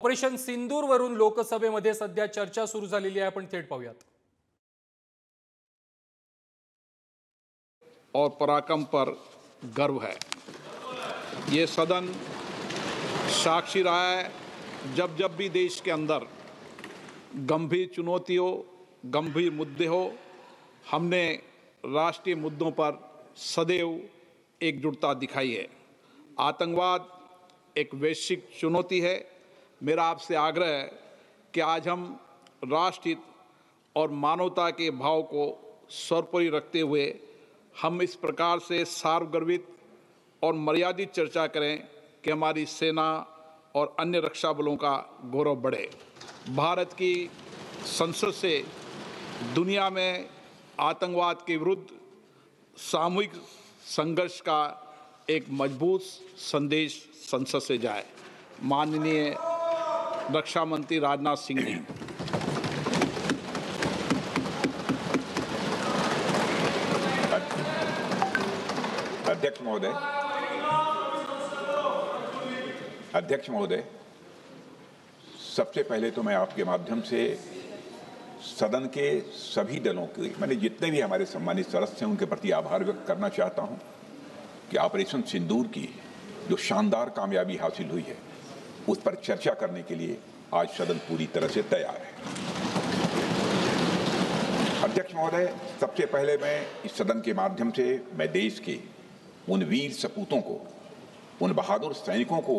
Operation सिंदूरवरून लोकसभेमध्ये सध्या चर्चा सुरू झालेली आहे। आपण थेट पाहूयात। और पराक्रम पर गर्व है। ये सदन साक्षी रहा है, जब जब भी देश के अंदर गंभीर चुनौती हो, गंभीर मुद्दे हो, हमने राष्ट्रीय मुद्दों पर सदैव एकजुटता दिखाई है। आतंकवाद एक वैश्विक चुनौती है। मेरा आपसे आग्रह है कि आज हम राष्ट्रहित और मानवता के भाव को सर्वोपरि रखते हुए हम इस प्रकार से सार्वगर्भित और मर्यादित चर्चा करें कि हमारी सेना और अन्य रक्षा बलों का गौरव बढ़े। भारत की संसद से दुनिया में आतंकवाद के विरुद्ध सामूहिक संघर्ष का एक मजबूत संदेश संसद से जाए। माननीय रक्षा मंत्री राजनाथ सिंह जी। अध्यक्ष महोदय, सबसे पहले तो मैं आपके माध्यम से सदन के सभी दलों के, मैंने जितने भी हमारे सम्मानित सदस्य हैं, उनके प्रति आभार व्यक्त करना चाहता हूं कि ऑपरेशन सिंदूर की जो शानदार कामयाबी हासिल हुई है, उस पर चर्चा करने के लिए आज सदन पूरी तरह से तैयार है। अध्यक्ष महोदय, सबसे पहले मैं इस सदन के माध्यम से मैं देश के उन वीर सपूतों को, उन बहादुर सैनिकों को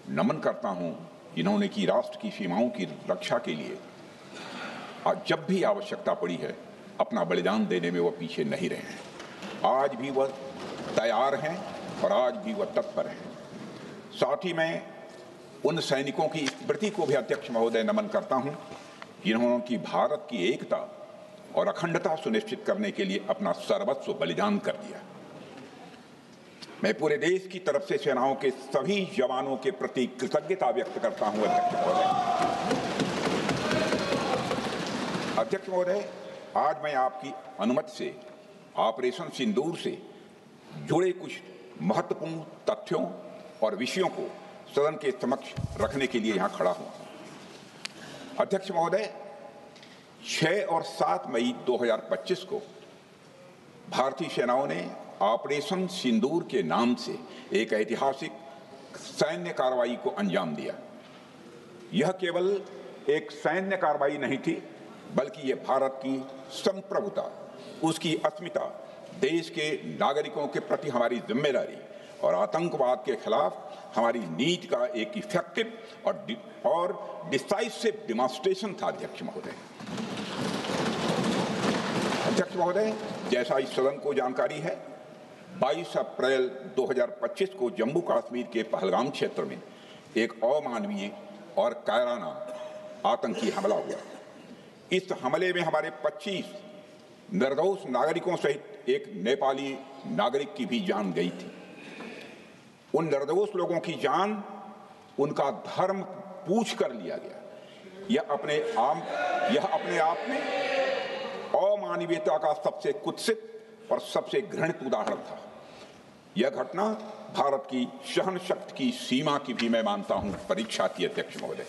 नमन करता हूं जिन्होंने की राष्ट्र की सीमाओं की रक्षा के लिए जब भी आवश्यकता पड़ी है अपना बलिदान देने में वह पीछे नहीं रहे हैं। आज भी वह तैयार हैं और आज भी वह तत्पर हैं। साथ ही मैं उन सैनिकों की स्मृति को भी अध्यक्ष महोदय नमन करता हूं जिन्होंने की भारत की एकता और अखंडता सुनिश्चित करने के लिए अपना सर्वस्व बलिदान कर दिया। मैं पूरे देश की तरफ से सेनाओं के सभी जवानों के प्रति कृतज्ञता व्यक्त करता हूं। अध्यक्ष महोदय, आज मैं आपकी अनुमति से ऑपरेशन सिंदूर से जुड़े कुछ महत्वपूर्ण तथ्यों और विषयों को सदन के समक्ष रखने के लिए यहां खड़ा हूं। अध्यक्ष महोदय, 6 और 7 मई 2025 को भारतीय सेनाओं ने ऑपरेशन सिंदूर के नाम से एक ऐतिहासिक सैन्य कार्रवाई को अंजाम दिया। यह केवल एक सैन्य कार्रवाई नहीं थी, बल्कि यह भारत की संप्रभुता, उसकी अस्मिता, देश के नागरिकों के प्रति हमारी जिम्मेदारी और आतंकवाद के खिलाफ हमारी नीति का एक इफेक्टिव और डिसाइसिव डिमॉन्स्ट्रेशन था। अध्यक्ष महोदय, जैसा इस सदन को जानकारी है, 22 अप्रैल 2025 को जम्मू कश्मीर के पहलगाम क्षेत्र में एक अमानवीय और कायराना आतंकी हमला हुआ। इस हमले में हमारे 25 निर्दोष नागरिकों सहित एक नेपाली नागरिक की भी जान गई थी। उन निर्दोष लोगों की जान उनका धर्म पूछ कर लिया गया। यह अपने आप में अमानवीयता का सबसे कुत्सित और सबसे घृणित उदाहरण था। यह घटना भारत की सहन शक्ति की सीमा की भी मैं मानता हूं परीक्षा थी। अध्यक्ष महोदय,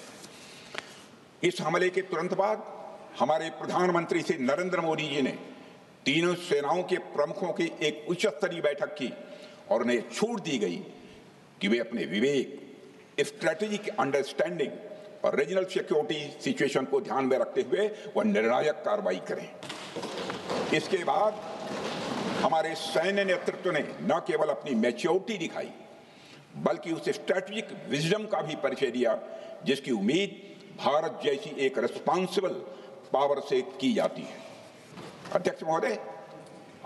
इस हमले के तुरंत बाद हमारे प्रधानमंत्री श्री नरेंद्र मोदी जी ने तीनों सेनाओं के प्रमुखों की एक उच्च स्तरीय बैठक की और उन्हें छूट दी गई कि वे अपने विवेक, स्ट्रेटेजिक अंडरस्टैंडिंग और रीजनल सिक्योरिटी सिचुएशन को ध्यान में रखते हुए वह निर्णायक कार्रवाई करें। इसके बाद हमारे सैन्य नेतृत्व ने न केवल अपनी मैच्योरिटी दिखाई, बल्कि उस स्ट्रेटेजिक विजडम का भी परिचय दिया जिसकी उम्मीद भारत जैसी एक रिस्पॉन्सिबल पावर से की जाती है। अध्यक्ष महोदय,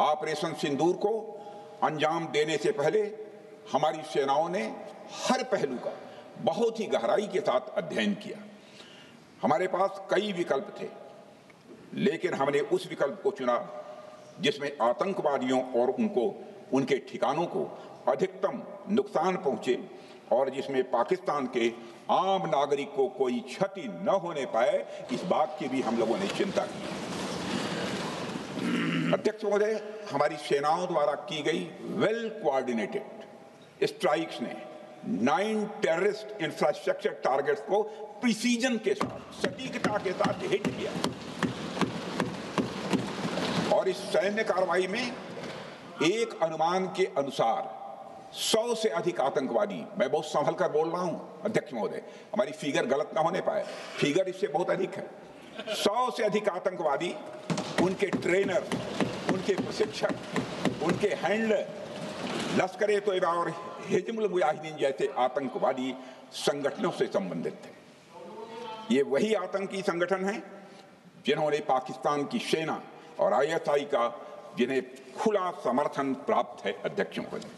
ऑपरेशन सिंदूर को अंजाम देने से पहले हमारी सेनाओं ने हर पहलू का बहुत ही गहराई के साथ अध्ययन किया। हमारे पास कई विकल्प थे, लेकिन हमने उस विकल्प को चुना जिसमें आतंकवादियों और उनके ठिकानों को अधिकतम नुकसान पहुंचे और जिसमें पाकिस्तान के आम नागरिक को कोई क्षति न होने पाए, इस बात की भी हम लोगों ने चिंता की। अध्यक्ष महोदय, हमारी सेनाओं द्वारा की गई वेल कोऑर्डिनेटेड स्ट्राइक्स ने 9 टेररिस्ट इंफ्रास्ट्रक्चर टारगेट्स को प्रिसीजन के साथ, सटीकता के साथ हिट किया। और इस सैन्य कार्रवाई में एक अनुमान के अनुसार 100 से अधिक आतंकवादी, मैं बहुत संभल कर बोल रहा हूं अध्यक्ष महोदय, हमारी फिगर गलत ना होने पाए, फिगर इससे बहुत अधिक है, 100 से अधिक आतंकवादी, उनके ट्रेनर, उनके प्रशिक्षक, उनके हैंडलर लश्कर-ए-तोयबा और हिजबुल मुजाहिदीन जैसे आतंकवादी संगठनों से संबंधित थे। ये वही आतंकी संगठन हैं जिन्होंने पाकिस्तान की सेना और ISI का, जिन्हें खुला समर्थन प्राप्त है अध्यक्ष महोदय।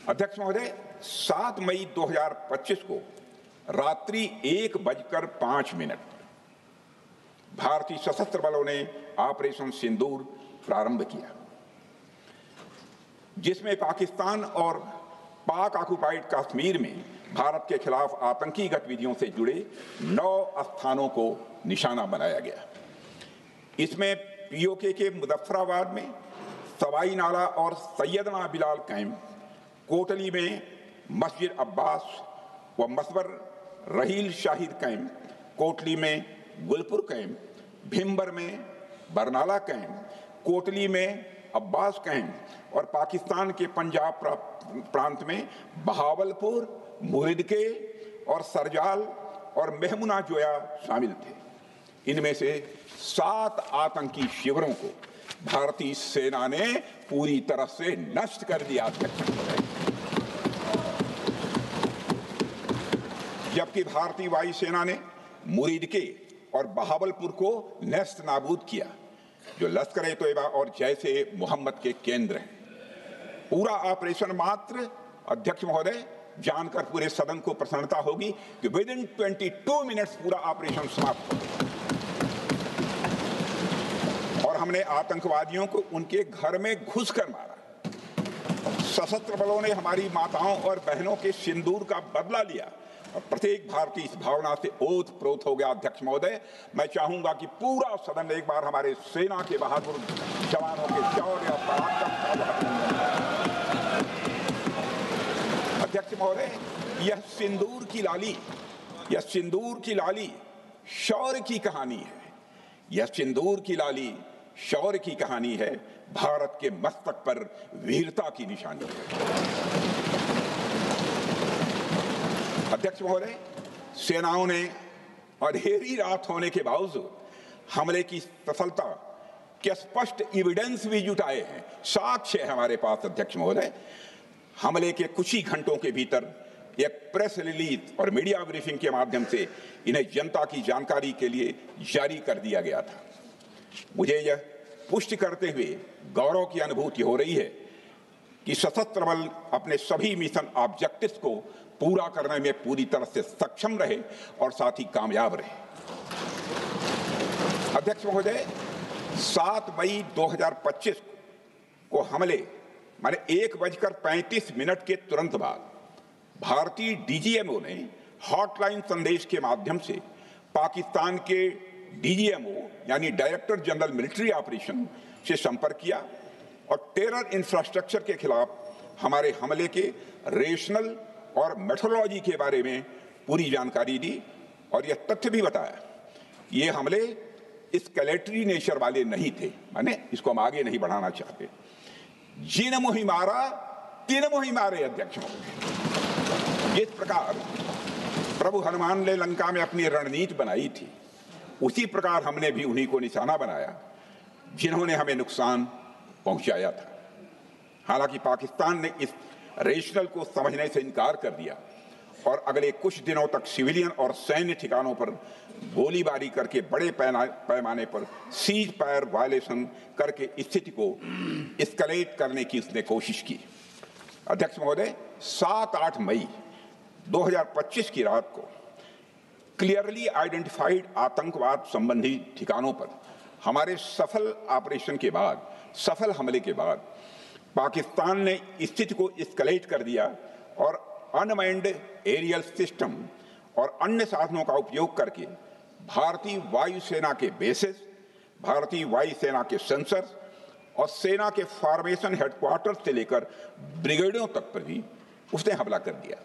अध्यक्ष महोदय, 7 मई 2025 को रात्रि 1:05 भारतीय सशस्त्र बलों ने ऑपरेशन सिंदूर प्रारंभ किया, जिसमें पाकिस्तान और पाक ऑक्युपाइड कश्मीर में भारत के खिलाफ आतंकी गतिविधियों से जुड़े 9 स्थानों को निशाना बनाया गया। इसमें POK के मुजफ्फराबाद में सवाई नाला और सैयदना बिलाल कैंप, कोटली में मस्जिद अब्बास व मसबर रहील शाहिद कैंप, कोटली में गुलपुर कैंप, भिम्बर में बरनाला कैंप, कोटली में अब्बास कैंप और पाकिस्तान के पंजाब प्रांत में बहावलपुर, मुहिदके और सरजाल और मेहमुना जोया शामिल थे। इनमें से 7 आतंकी शिविरों को भारतीय सेना ने पूरी तरह से नष्ट कर दिया, जबकि भारतीय वायुसेना ने मुरीदके और बहावलपुर को नेस्त नाबूद किया, जो लश्कर-ए-तोयबा और जैशे मोहम्मद के केंद्र हैं। पूरा ऑपरेशन मात्र, अध्यक्ष महोदय, जानकर पूरे सदन को प्रसन्नता होगी कि विदिन 22 मिनट्स पूरा ऑपरेशन समाप्त हो गया और हमने आतंकवादियों को उनके घर में घुसकर मारा। सशस्त्र बलों ने हमारी माताओं और बहनों के सिंदूर का बदला लिया और प्रत्येक भारतीय इस भावना से ओत-प्रोत हो गया। अध्यक्ष महोदय, मैं चाहूंगा कि पूरा सदन एक बार हमारे सेना के बहादुर जवानों के शौर्य और पराक्रम का। अध्यक्ष महोदय, यह सिंदूर की लाली शौर्य की कहानी है। यह सिंदूर की लाली शौर्य की कहानी है, भारत के मस्तक पर वीरता की निशानी है। अध्यक्ष महोदय, सेनाओं ने अंधेरी रात होने के बावजूद हमले की सफलता के स्पष्ट एविडेंस भी जुटाए हैं, साक्ष्य है हमारे पास। अध्यक्ष महोदय, हमले के कुछ ही घंटों के भीतर एक प्रेस रिलीज और मीडिया ब्रीफिंग के माध्यम से इन्हें जनता की जानकारी के लिए जारी कर दिया गया था। मुझे यह पुष्टि करते हुए गौरव की अनुभूति हो रही है कि सशस्त्र बल अपने सभी मिशन ऑब्जेक्टिव्स को पूरा करने में पूरी तरह से सक्षम रहे और साथ ही कामयाब रहे। अध्यक्ष महोदय, 7 मई 2025 को हमले माने 1:35 के तुरंत बाद भारतीय DGMO ने हॉटलाइन संदेश के माध्यम से पाकिस्तान के DGMO यानी डायरेक्टर जनरल मिलिट्री ऑपरेशन से संपर्क किया और टेरर इंफ्रास्ट्रक्चर के खिलाफ हमारे हमले के रेशनल और मेथोडोलॉजी के बारे में पूरी जानकारी दी और यह तथ्य भी बताया ये हमले एस्केलेटरी नेचर वाले नहीं थे, माने इसको हम आगे नहीं बढ़ाना चाहते। जिन मुहि मारा तीन मुहि मारे। अध्यक्ष महोदय, जिस प्रकार प्रभु हनुमान ने लंका में अपनी रणनीति बनाई थी, उसी प्रकार हमने भी उन्हीं को निशाना बनाया जिन्होंने हमें नुकसान पहुंचाया था। हालांकि पाकिस्तान ने इस रेशनल को समझने से इनकार कर दिया और अगले कुछ दिनों तक सिविलियन और सैन्य ठिकानों पर गोलीबारी करके बड़े पैमाने पर सीज फायर वायलेशन करके स्थिति को एस्केलेट करने की उसने कोशिश की। अध्यक्ष महोदय, 7-8 मई 2025 की रात को क्लियरली आइडेंटिफाइड आतंकवाद संबंधी ठिकानों पर हमारे सफल ऑपरेशन के बाद, सफल हमले के बाद पाकिस्तान ने स्थिति को एस्केलेट कर दिया और अनमैन्ड एरियल सिस्टम और अन्य साधनों का उपयोग करके भारतीय वायुसेना के बेसेस, भारतीय वायुसेना के सेंसर्स और सेना के फॉर्मेशन हेडक्वार्टर्स से लेकर ब्रिगेडों तक पर भी उसने हमला कर दिया।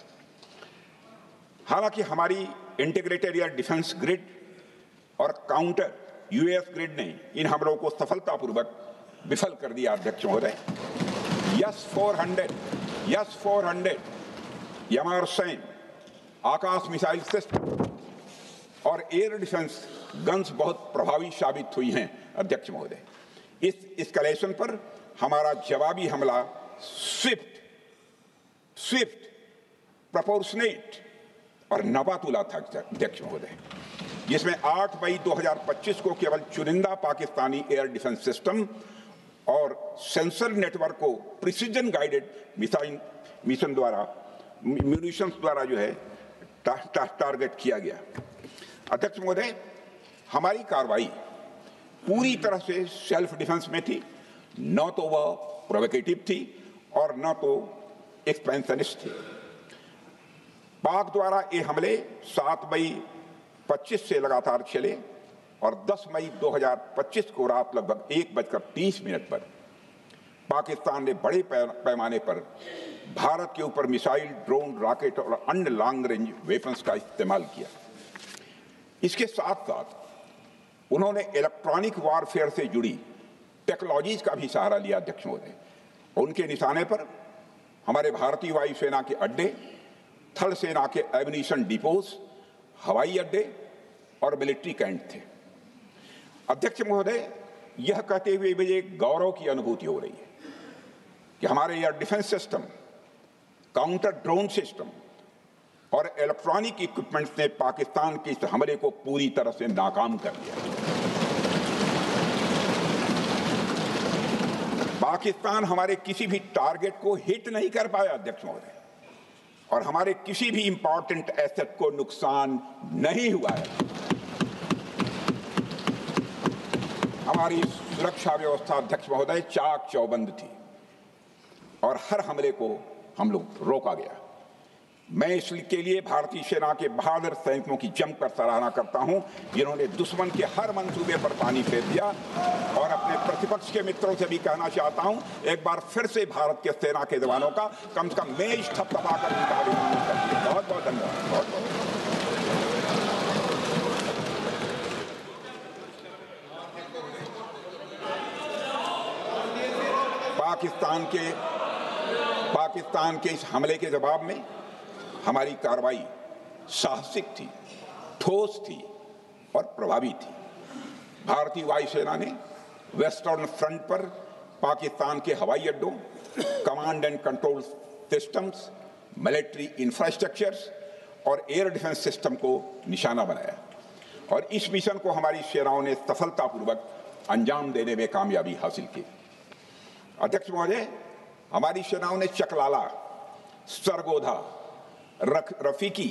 हालांकि हमारी इंटीग्रेटेड एयर डिफेंस ग्रिड और काउंटर यूएस ग्रिड ने इन हमलों को सफलतापूर्वक विफल कर दिया। अध्यक्ष महोदय, यस 400 यमारसैन आकाश मिसाइल सिस्टम और एयर डिफेंस गन्स बहुत प्रभावी साबित हुई हैं। अध्यक्ष महोदय, इस एस्केलेशन पर हमारा जवाबी हमला स्विफ्ट, प्रोपोर्शनेट और नबातुला था। अध्यक्ष महोदय, जिसमें 8 मई 2025 को केवल चुनिंदा पाकिस्तानी एयर डिफेंस सिस्टम और सेंसर नेटवर्क को प्रिसीजन गाइडेड मिशन द्वारा म्यूनिशंस द्वारा जो है टारगेट किया गया। अध्यक्ष महोदय, हमारी कार्रवाई पूरी तरह से सेल्फ डिफेंस में थी, न तो वह प्रोवोकेटिव थी और न तो एक्सपेंशनिस्ट थी। पाक द्वारा ये हमले 7 मई 25 से लगातार चले और 10 मई 2025 को रात लगभग 1:30 पर पाकिस्तान ने बड़े पैमाने पर भारत के ऊपर मिसाइल, ड्रोन, रॉकेट और अन्य लॉन्ग रेंज वेपन्स का इस्तेमाल किया। इसके साथ साथ उन्होंने इलेक्ट्रॉनिक वारफेयर से जुड़ी टेक्नोलॉजीज का भी सहारा लिया। अध्यक्ष महोदय, उनके निशाने पर हमारे भारतीय वायुसेना के अड्डे, थल सेना के एम्यूनिशन डिपोज, हवाई अड्डे और मिलिट्री कैंट थे। अध्यक्ष महोदय, यह कहते हुए मुझे गौरव की अनुभूति हो रही है कि हमारे air defence system, counter drone system और इलेक्ट्रॉनिक इक्विपमेंट्स ने पाकिस्तान के इस हमले को पूरी तरह से नाकाम कर दिया। पाकिस्तान हमारे किसी भी टारगेट को हिट नहीं कर पाया। अध्यक्ष महोदय, और हमारे किसी भी इंपॉर्टेंट एसेट को नुकसान नहीं हुआ है। हमारी सुरक्षा व्यवस्था अध्यक्ष महोदय चाक चौबंद थी और हर हमले को हम लोग रोका गया। मैं इसके लिए भारतीय सेना के बहादुर सैनिकों की जमकर सराहना करता हूं, जिन्होंने दुश्मन के हर मंसूबे पर पानी फेर दिया। और अपने प्रतिपक्ष के मित्रों से भी कहना चाहता हूं, एक बार फिर से भारत के सेना के जवानों का कम से कम मेज थपथपाकर उनका अभिनंदन करिए। बहुत बहुत धन्यवाद। बहुत बहुत पाकिस्तान के इस हमले के जवाब में हमारी कार्रवाई साहसिक थी, ठोस थी और प्रभावी थी। भारतीय वायुसेना ने वेस्टर्न फ्रंट पर पाकिस्तान के हवाई अड्डों, command and control systems, military infrastructures और एयर डिफेंस सिस्टम को निशाना बनाया और इस मिशन को हमारी सेनाओं ने सफलतापूर्वक अंजाम देने में कामयाबी हासिल की। अध्यक्ष महोदय, हमारी सेनाओं ने चकलाला, सरगोधा, रफीकी,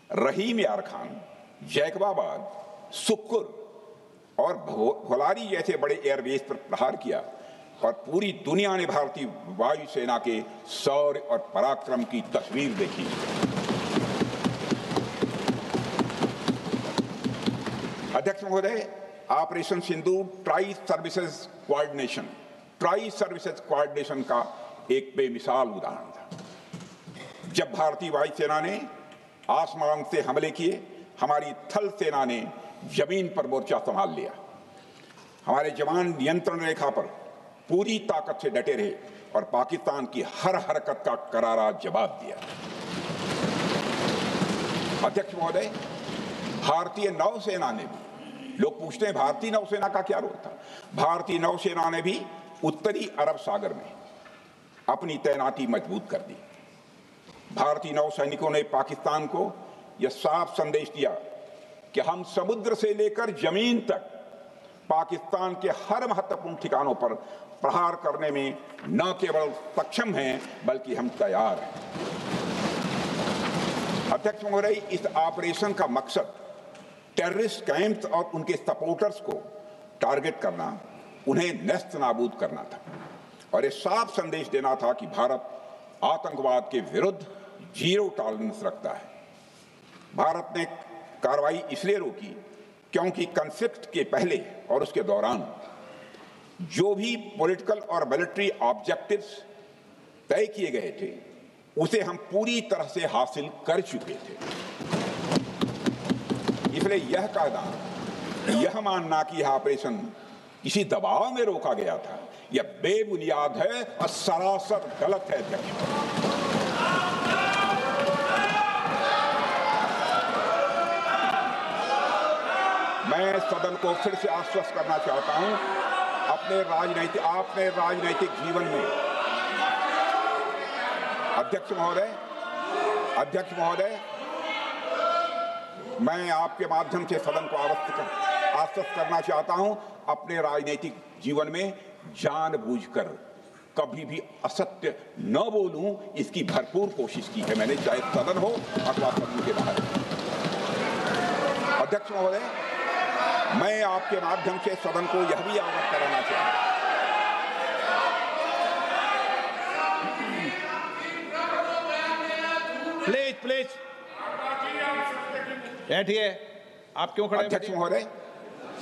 रहीम यार खान, जैकबाबाद, सुक्कुर और भोलारी जैसे बड़े एयरबेस पर प्रहार किया और पूरी दुनिया ने भारतीय वायुसेना के शौर्य और पराक्रम की तस्वीर देखी। अध्यक्ष महोदय, ऑपरेशन सिंदूर ट्राई सर्विसेज कोऑर्डिनेशन का एक बेमिसाल उदाहरण था। जब भारतीय वायुसेना ने आसमान से हमले किए, हमारी थल सेना ने जमीन पर मोर्चा संभाल लिया। हमारे जवान नियंत्रण रेखा पर पूरी ताकत से डटे रहे और पाकिस्तान की हर हरकत का करारा जवाब दिया। अध्यक्ष महोदय, भारतीय नौसेना ने भी, लोग पूछते हैं भारतीय नौसेना का क्या रोल था, भारतीय नौसेना ने भी उत्तरी अरब सागर में अपनी तैनाती मजबूत कर दी। भारतीय नौसैनिकों ने पाकिस्तान को यह साफ संदेश दिया कि हम समुद्र से लेकर जमीन तक पाकिस्तान के हर महत्वपूर्ण ठिकानों पर प्रहार करने में न केवल सक्षम हैं बल्कि हम तैयार हैं। अध्यक्ष महोदय, इस ऑपरेशन का मकसद टेररिस्ट कैंप्स और उनके सपोर्टर्स को टारगेट करना, उन्हें नेस्त नाबूद करना था और ये साफ संदेश देना था कि भारत आतंकवाद के विरुद्ध जीरो टॉलरेंस रखता है। भारत ने कार्रवाई इसलिए रोकी क्योंकि कॉन्फ्लिक्ट के पहले और उसके दौरान जो भी पॉलिटिकल और मिलिट्री ऑब्जेक्टिव्स तय किए गए थे उसे हम पूरी तरह से हासिल कर चुके थे। इसलिए यह कहना, यह मानना कि यह ऑपरेशन किसी दबाव में रोका गया था, यह बेबुनियाद है और सरासर गलत है। अध्यक्ष, मैं सदन को फिर से आश्वस्त करना चाहता हूं, अपने राजनीतिक जीवन में अध्यक्ष महोदय, मैं आपके माध्यम से सदन को आश्वस्त करना चाहता हूं, अपने राजनीतिक जीवन में जानबूझकर कभी भी असत्य न बोलूं, इसकी भरपूर कोशिश की है मैंने, चाहे सदन हो अथवा सदन के बाहर। अध्यक्ष महोदय, मैं आपके माध्यम से सदन को यह भी अवगत कराना चाहता हूं, प्लीज बैठिए। आप क्यों खड़े? अध्यक्ष महोदय,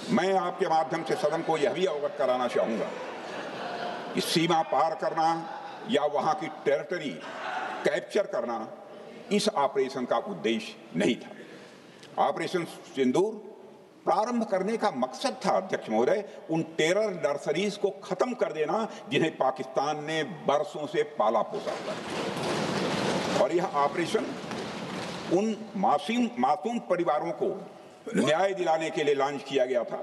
मैं आपके माध्यम से सदन को यह भी अवगत कराना चाहूंगा कि सीमा पार करना या वहां की टेरिटरी कैप्चर करना इस ऑपरेशन का उद्देश्य नहीं था। ऑपरेशन सिंदूर प्रारंभ करने का मकसद था अध्यक्ष महोदय, उन टेरर नर्सरीज को खत्म कर देना जिन्हें पाकिस्तान ने बरसों से पाला पोसा था। और यह ऑपरेशन उन मासूम परिवारों को न्याय दिलाने के लिए लॉन्च किया गया था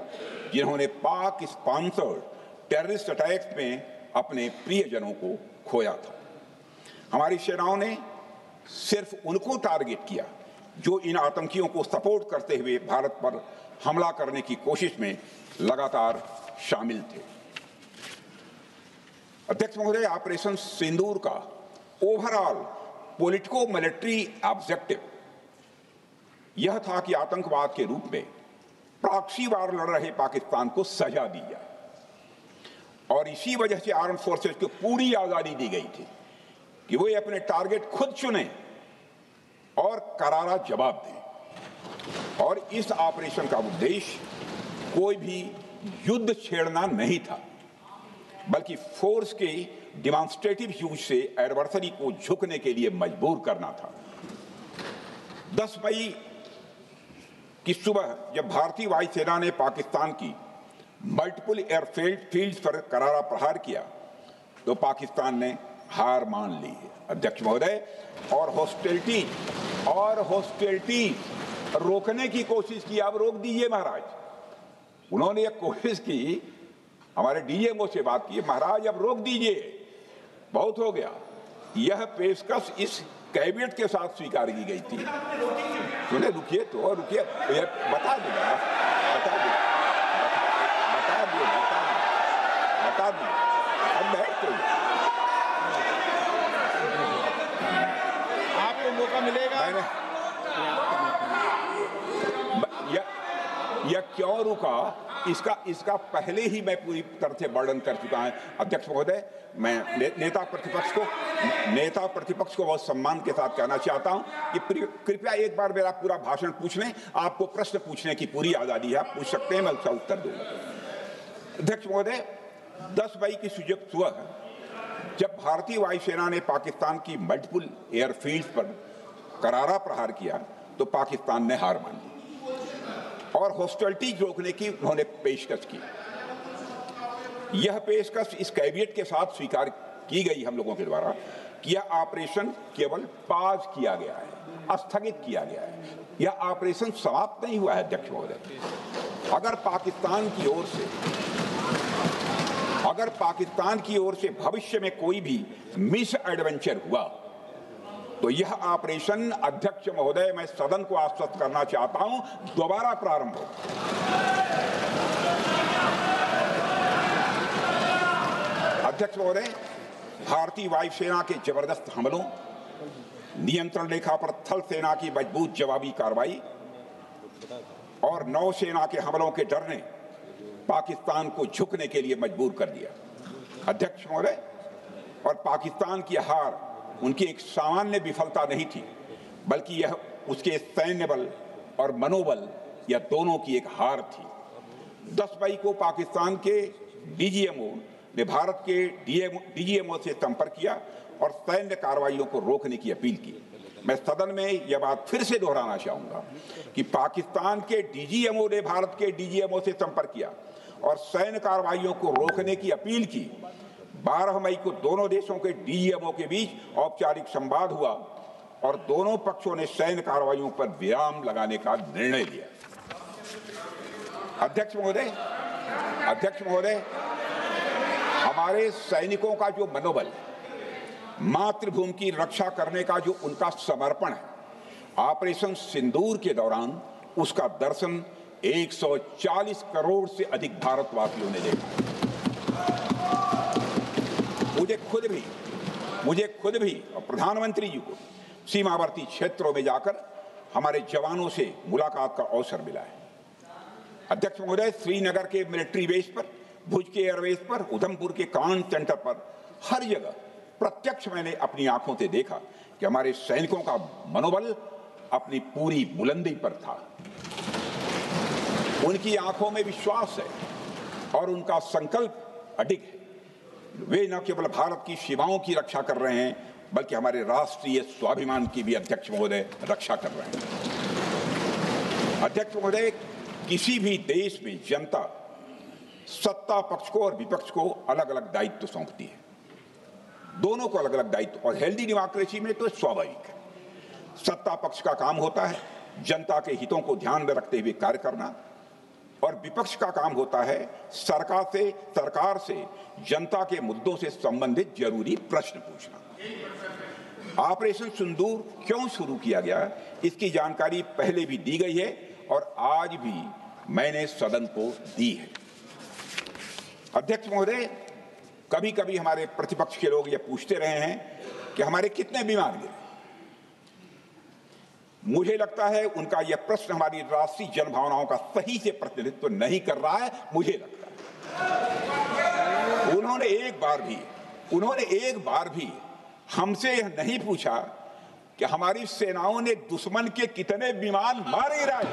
जिन्होंने पाक स्पॉन्सर्ड टेररिस्ट अटैक्स में अपने प्रियजनों को खोया था। हमारी सेनाओं ने सिर्फ उनको टारगेट किया जो इन आतंकियों को सपोर्ट करते हुए भारत पर हमला करने की कोशिश में लगातार शामिल थे। अध्यक्ष महोदय, ऑपरेशन सिंदूर का ओवरऑल पॉलिटिको मिलिट्री ऑब्जेक्टिव यह था कि आतंकवाद के रूप में प्रॉक्सी वार लड़ रहे पाकिस्तान को सजा दी जाए, और इसी वजह से आर्म फोर्सेस को पूरी आजादी दी गई थी कि वे अपने टारगेट खुद चुने और करारा जवाब दें। और इस ऑपरेशन का उद्देश्य कोई भी युद्ध छेड़ना नहीं था, बल्कि फोर्स के डिमॉन्स्ट्रेटिव यूज से एडवर्सरी को झुकने के लिए मजबूर करना था। 10 मई की सुबह जब भारतीय वायुसेना ने पाकिस्तान की मल्टीपल एयरफील्ड्स पर करारा प्रहार किया तो पाकिस्तान ने हार मान ली है अध्यक्ष महोदय, और हॉस्टिलिटी रोकने की कोशिश की। अब रोक दीजिए महाराज। उन्होंने एक कोशिश की, हमारे डीएमओ से बात की, महाराज अब रोक दीजिए, बहुत हो गया। यह पेशकश इस कैबिनेट के साथ स्वीकार की गई थी। सुने, रुकिए तो रुकिए, बता दो अब बैठ तो आपको मौका मिलेगा। यह क्यों रुका, इसका पहले ही मैं पूरी तरह से वर्णन कर चुका है अध्यक्ष महोदय। मैं नेता प्रतिपक्ष को बहुत सम्मान के साथ कहना चाहता हूं कि कृपया एक बार मेरा पूरा भाषण पूछ लें। आपको प्रश्न पूछने की पूरी आजादी है, आप पूछ सकते हैं, मैं उसका उत्तर दूंगा। अध्यक्ष महोदय, 10 मई की सुबह जब भारतीय वायुसेना ने पाकिस्तान की मल्टीपल एयरफील्ड्स पर करारा प्रहार किया तो पाकिस्तान ने हार मान ली और हॉस्टिलिटी रोकने की उन्होंने पेशकश की। यह पेशकश इस कैबिनेट के साथ स्वीकार की गई हम लोगों के द्वारा कि यह ऑपरेशन केवल पाज किया गया है, स्थगित किया गया है। यह ऑपरेशन समाप्त नहीं हुआ है अध्यक्ष महोदय। अगर पाकिस्तान की ओर से भविष्य में कोई भी मिस एडवेंचर हुआ तो यह ऑपरेशन अध्यक्ष महोदय, मैं सदन को आश्वस्त करना चाहता हूं, दोबारा प्रारंभ हो। अध्यक्ष महोदय, भारतीय वायुसेना के जबरदस्त हमलों, नियंत्रण रेखा पर थल सेना की मजबूत जवाबी कार्रवाई और नौसेना के हमलों के डर ने पाकिस्तान को झुकने के लिए मजबूर कर दिया अध्यक्ष महोदय। और पाकिस्तान की हार उनकी एक सामान्य विफलता नहीं थी, बल्कि यह उसके सैन्य बल और मनोबल, यह दोनों की एक हार थी। 10 मई को पाकिस्तान के डीजीएमओ ने भारत के डीजीएमओ से संपर्क किया और सैन्य कार्रवाइयों को रोकने की अपील की। मैं सदन में यह बात फिर से दोहराना चाहूंगा कि पाकिस्तान के डीजीएमओ ने भारत के डीजीएमओ से संपर्क किया और सैन्य कार्रवाइयों को रोकने की अपील की। 12 मई को दोनों देशों के डीजीएमओ के बीच औपचारिक संवाद हुआ और दोनों पक्षों ने सैन्य कार्रवाइयों पर विराम लगाने का निर्णय लिया। अध्यक्ष महोदय, हमारे सैनिकों का जो मनोबल, मातृभूमि की रक्षा करने का जो उनका समर्पण है, ऑपरेशन सिंदूर के दौरान उसका दर्शन 140 करोड़ से अधिक भारतवासियों ने देखा। मुझे खुद भी और प्रधानमंत्री जी को सीमावर्ती क्षेत्रों में जाकर हमारे जवानों से मुलाकात का अवसर मिला है। अध्यक्ष महोदय, श्रीनगर के मिलिट्री बेस पर, भुज के एयरबेस पर, उधमपुर के कमांड सेंटर पर, हर जगह प्रत्यक्ष मैंने अपनी आंखों से देखा कि हमारे सैनिकों का मनोबल अपनी पूरी बुलंदी पर था। उनकी आंखों में विश्वास है और उनका संकल्प अडिग है। वे न केवल भारत की सीमाओं की रक्षा कर रहे हैं, बल्कि हमारे राष्ट्रीय स्वाभिमान की भी अध्यक्ष महोदय रक्षा कर रहे हैं। अध्यक्ष महोदय, किसी भी देश में जनता सत्ता पक्ष को और विपक्ष को अलग अलग दायित्व सौंपती है, दोनों को अलग अलग दायित्व, और हेल्दी डेमोक्रेसी में तो स्वाभाविक है। सत्ता पक्ष का काम होता है जनता के हितों को ध्यान में रखते हुए कार्य करना, और विपक्ष का काम होता है सरकार से जनता के मुद्दों से संबंधित जरूरी प्रश्न पूछना। ऑपरेशन सिंदूर क्यों शुरू किया गया, इसकी जानकारी पहले भी दी गई है और आज भी मैंने सदन को दी है। अध्यक्ष महोदय, कभी कभी हमारे प्रतिपक्ष के लोग ये पूछते रहे हैं कि हमारे कितने बीमार गिरे। मुझे लगता है उनका यह प्रश्न हमारी राष्ट्रीय जनभावनाओं का सही से प्रतिनिधित्व नहीं कर रहा है। मुझे लगता है उन्होंने एक बार भी हमसे यह नहीं पूछा कि हमारी सेनाओं ने दुश्मन के कितने विमान मार गिराए।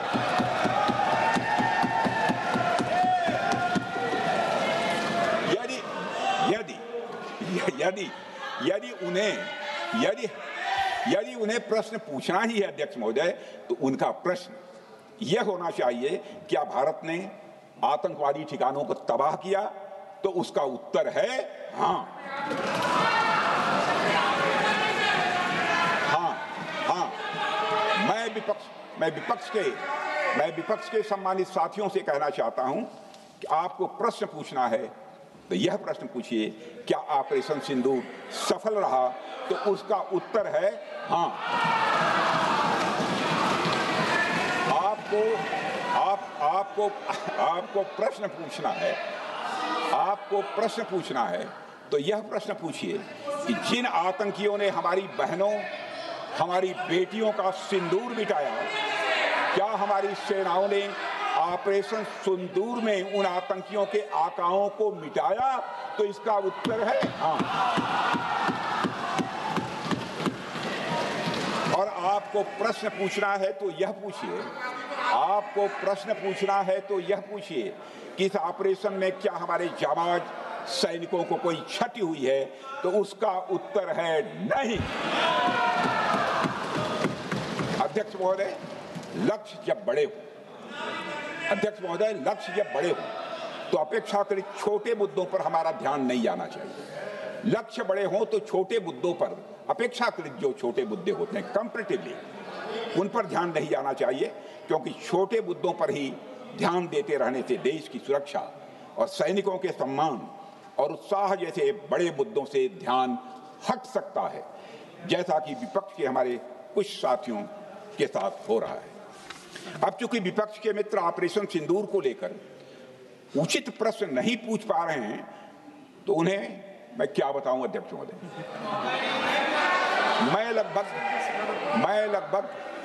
यदि उन्हें प्रश्न पूछना ही है अध्यक्ष महोदय, तो उनका प्रश्न यह होना चाहिए, क्या भारत ने आतंकवादी ठिकानों को तबाह किया? तो उसका उत्तर है हाँ। मैं विपक्ष के सम्मानित साथियों से कहना चाहता हूं कि आपको प्रश्न पूछना है तो यह प्रश्न पूछिए, क्या ऑपरेशन सिंदूर सफल रहा? तो उसका उत्तर है हाँ। आपको प्रश्न पूछना है तो यह प्रश्न पूछिए कि जिन आतंकियों ने हमारी बहनों, हमारी बेटियों का सिंदूर मिटाया, क्या हमारी सेनाओं ने ऑपरेशन सिंदूर में उन आतंकियों के आकाओं को मिटाया? तो इसका उत्तर है हाँ। और आपको प्रश्न पूछना है तो यह पूछिए कि इस ऑपरेशन में क्या हमारे जाबाज सैनिकों को कोई क्षति हुई है? तो उसका उत्तर है नहीं। अध्यक्ष महोदय, लक्ष्य जब बड़े हो तो अपेक्षाकृत छोटे मुद्दों पर हमारा ध्यान नहीं जाना चाहिए। लक्ष्य बड़े हों तो छोटे मुद्दों पर, अपेक्षाकृत जो छोटे मुद्दे होते हैं कंपैरेटिवली, उन पर ध्यान नहीं जाना चाहिए, क्योंकि छोटे मुद्दों पर ही ध्यान देते रहने से देश की सुरक्षा और सैनिकों के सम्मान और उत्साह जैसे बड़े मुद्दों से ध्यान हट सकता है, जैसा कि विपक्ष के हमारे कुछ साथियों के साथ हो रहा है। अब चूंकि विपक्ष के मित्र ऑपरेशन सिंदूर को लेकर उचित प्रश्न नहीं पूछ पा रहे हैं, तो उन्हें मैं क्या बताऊं अध्यक्ष महोदय। मैं लगभग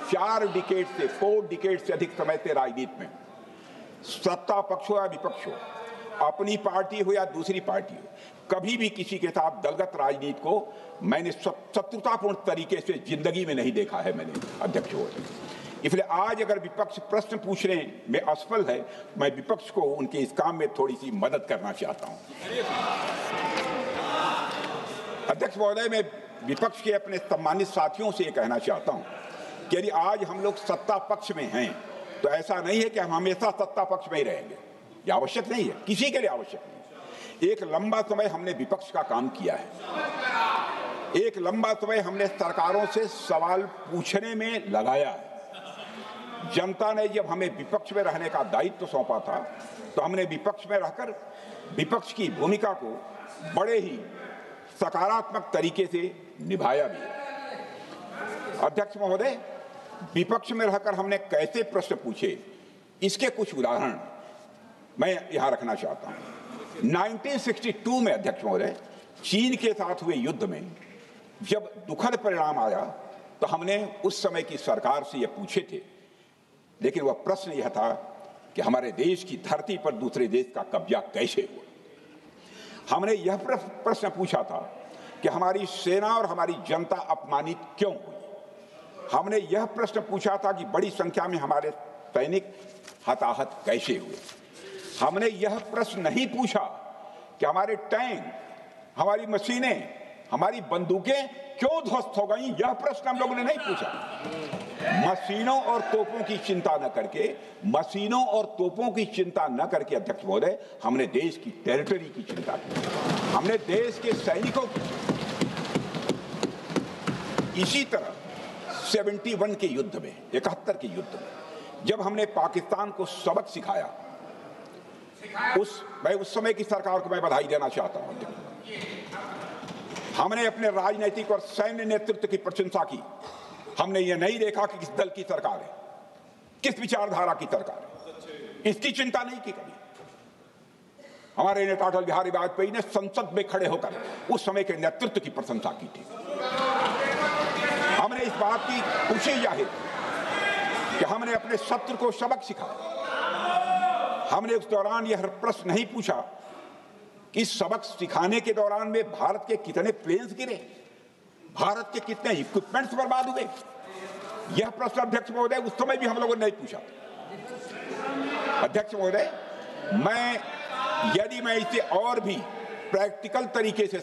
4 डिकेड से अधिक समय से राजनीति में, सत्ता पक्ष हो या विपक्ष हो, अपनी पार्टी हो या दूसरी पार्टी हो, कभी भी किसी के साथ दलगत राजनीति को मैंने शत्रुतापूर्ण तरीके से जिंदगी में नहीं देखा है मैंने अध्यक्ष महोदय। इसलिए आज अगर विपक्ष प्रश्न पूछने में असफल है, मैं विपक्ष को उनके इस काम में थोड़ी सी मदद करना चाहता हूं। अध्यक्ष महोदय, विपक्ष के अपने सम्मानित साथियों से ये कहना चाहता हूं कि यदि आज हम लोग सत्ता पक्ष में हैं तो ऐसा नहीं है कि हम हमेशा सत्ता पक्ष में ही रहेंगे। ये आवश्यक नहीं है, किसी के लिए आवश्यक नहीं। एक लंबा समय हमने विपक्ष का काम किया है, एक लंबा समय हमने सरकारों से सवाल पूछने में लगाया है। जनता ने जब हमें विपक्ष में रहने का दायित्व सौंपा था तो हमने विपक्ष में रहकर विपक्ष की भूमिका को बड़े ही सकारात्मक तरीके से निभाया भी। अध्यक्ष महोदय, विपक्ष में रहकर हमने कैसे प्रश्न पूछे, इसके कुछ उदाहरण मैं यहां रखना चाहता हूं। 1962 में अध्यक्ष महोदय, चीन के साथ हुए युद्ध में जब दुखद परिणाम आया तो हमने उस समय की सरकार से यह पूछे थे, लेकिन वह प्रश्न यह था कि हमारे देश की धरती पर दूसरे देश का कब्जा कैसे हुआ। हमने यह प्रश्न पूछा था कि हमारी सेना और हमारी जनता अपमानित क्यों हुई। हमने यह प्रश्न पूछा था कि बड़ी संख्या में हमारे सैनिक हताहत कैसे हुए। हमने यह प्रश्न नहीं पूछा कि हमारे टैंक, हमारी मशीनें, हमारी बंदूकें क्यों ध्वस्त हो गई। यह प्रश्न हम लोगों ने नहीं पूछा। मशीनों और तोपों की चिंता न करके, मशीनों और तोपों की चिंता न करके अध्यक्ष महोदय, हमने देश की टेरिटरी की चिंता की, हमने देश के सैनिकों की। इसी तरह 71 के युद्ध में, 71 के युद्ध में जब हमने पाकिस्तान को सबक सिखाया, मैं उस समय की सरकार को मैं बधाई देना चाहता हूं। हमने अपने राजनीतिक और सैन्य नेतृत्व की प्रशंसा की। हमने ये नहीं देखा कि किस दल की सरकार है, किस विचारधारा की सरकार है, इसकी चिंता नहीं की कभी। हमारे नेता अटल बिहारी वाजपेयी ने संसद में खड़े होकर उस समय के नेतृत्व की प्रशंसा की थी। हमने इस बात की खुशी जाहिर कि हमने अपने शत्रु को सबक सिखाया। हमने उस दौरान यह प्रश्न नहीं पूछा कि इस सबक सिखाने के दौरान में भारत के कितने प्लेन्स गिरे, भारत के कितने इक्विपमेंट्स बर्बाद हुए। यह प्रश्न अध्यक्ष महोदय उस समय भी हम लोगों ने नहीं पूछा। अध्यक्ष महोदय, यदि मैं इसे और भी प्रैक्टिकल तरीके से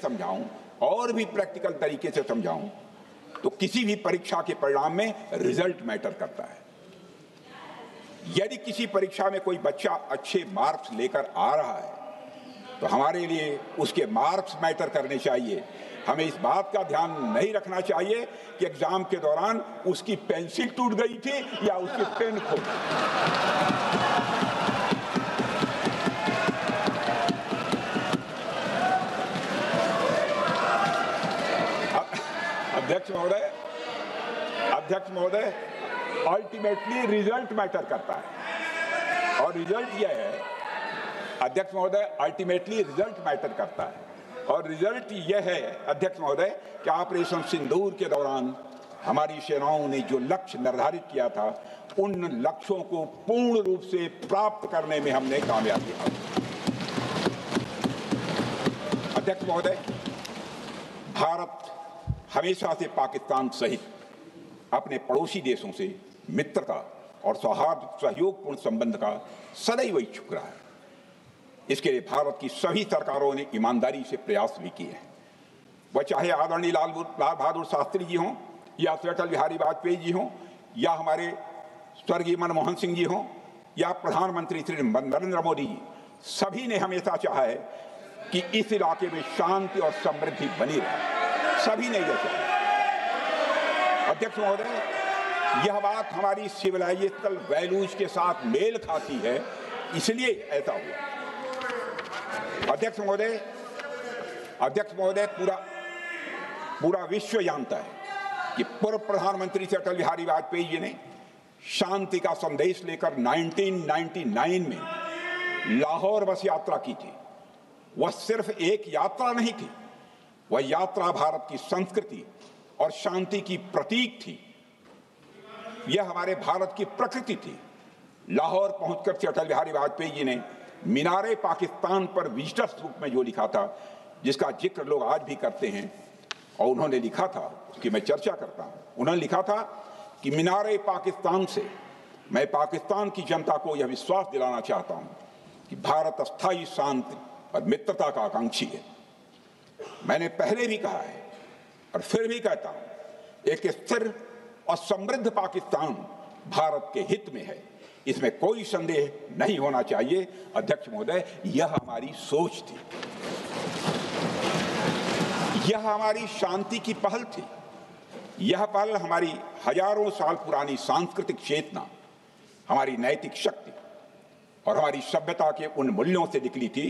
समझाऊं, तो किसी भी परीक्षा के परिणाम में रिजल्ट मैटर करता है। यदि किसी परीक्षा में कोई बच्चा अच्छे मार्क्स लेकर आ रहा है तो हमारे लिए उसके मार्क्स मैटर करने चाहिए। हमें इस बात का ध्यान नहीं रखना चाहिए कि एग्जाम के दौरान उसकी पेंसिल टूट गई थी या उसकी पेन खो गई। अध्यक्ष महोदय, अल्टीमेटली रिजल्ट मैटर करता है और रिजल्ट यह है, अध्यक्ष महोदय, अल्टीमेटली रिजल्ट मैटर करता है और रिजल्ट यह है अध्यक्ष महोदय कि ऑपरेशन सिंदूर के दौरान हमारी सेनाओं ने जो लक्ष्य निर्धारित किया था, उन लक्ष्यों को पूर्ण रूप से प्राप्त करने में हमने कामयाबी हासिल की। अध्यक्ष महोदय, भारत हमेशा से पाकिस्तान सहित अपने पड़ोसी देशों से मित्रता और सौहार्द सहयोगपूर्ण संबंध का सदैव इच्छुक रहा है। इसके लिए भारत की सभी सरकारों ने ईमानदारी से प्रयास भी किए हैं। वह चाहे आदरणीय लाल बहादुर शास्त्री जी हों या अटल बिहारी वाजपेयी जी हों या हमारे स्वर्गीय मनमोहन सिंह जी हों या प्रधानमंत्री श्री नरेंद्र मोदी जी, सभी ने हमेशा चाहा है कि इस इलाके में शांति और समृद्धि बनी रहे। सभी ने यह चाहा। अध्यक्ष महोदय, यह बात हमारी सिविलाइजेशनल वैल्यूज के साथ मेल खाती है, इसलिए ऐसा हुआ। अध्यक्ष महोदय, पूरा विश्व जानता है कि पूर्व प्रधानमंत्री से अटल बिहारी वाजपेयी जी ने शांति का संदेश लेकर 1999 में लाहौर बस यात्रा की थी। वह सिर्फ एक यात्रा नहीं थी, वह यात्रा भारत की संस्कृति और शांति की प्रतीक थी। यह हमारे भारत की प्रकृति थी। लाहौर पहुंचकर से अटल बिहारी वाजपेयी जी ने मीनारे पाकिस्तान पर विजिटर्स रूप में जो लिखा था, जिसका जिक्र लोग आज भी करते हैं, और उन्होंने लिखा था, उसकी मैं चर्चा करता हूं। उन्होंने लिखा था कि मीनारे पाकिस्तान से मैं पाकिस्तान की जनता को यह विश्वास दिलाना चाहता हूं कि भारत अस्थायी शांति और मित्रता का आकांक्षी है। मैंने पहले भी कहा है और फिर भी कहता हूं, एक स्थिर और समृद्ध पाकिस्तान भारत के हित में है, इसमें कोई संदेह नहीं होना चाहिए। अध्यक्ष महोदय, यह हमारी सोच थी, यह हमारी शांति की पहल थी। यह पहल हमारी हजारों साल पुरानी सांस्कृतिक चेतना, हमारी नैतिक शक्ति और हमारी सभ्यता के उन मूल्यों से निकली थी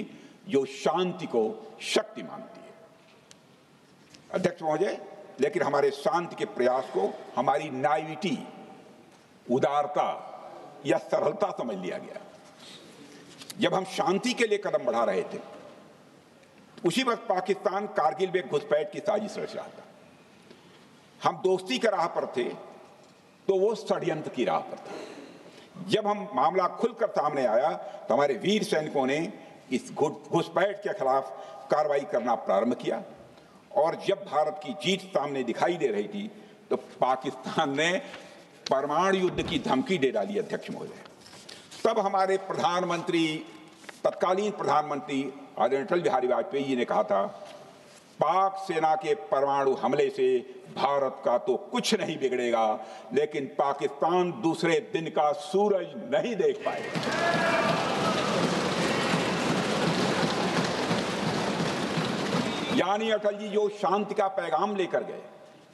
जो शांति को शक्ति मानती है। अध्यक्ष महोदय, लेकिन हमारे शांति के प्रयास को हमारी नाइविटी, उदारता या सरलता समझ लिया गया। जब हम शांति के लिए कदम बढ़ा रहे थे, उसी वक्त पाकिस्तान कारगिल में घुसपैठ की साजिश रच रहा था। हम दोस्ती के राह पर थे तो वो षड्यंत्र की राह पर था। जब हम मामला खुलकर सामने आया तो हमारे वीर सैनिकों ने इस घुसपैठ के खिलाफ कार्रवाई करना प्रारंभ किया, और जब भारत की जीत सामने दिखाई दे रही थी तो पाकिस्तान ने परमाणु युद्ध की धमकी दे डाली। अध्यक्ष महोदय, तब हमारे प्रधानमंत्री, तत्कालीन प्रधानमंत्री आदरणीय अटल बिहारी वाजपेयी जी ने कहा था, पाक सेना के परमाणु हमले से भारत का तो कुछ नहीं बिगड़ेगा, लेकिन पाकिस्तान दूसरे दिन का सूरज नहीं देख पाएगा। यानी अटल जी जो शांति का पैगाम लेकर गए,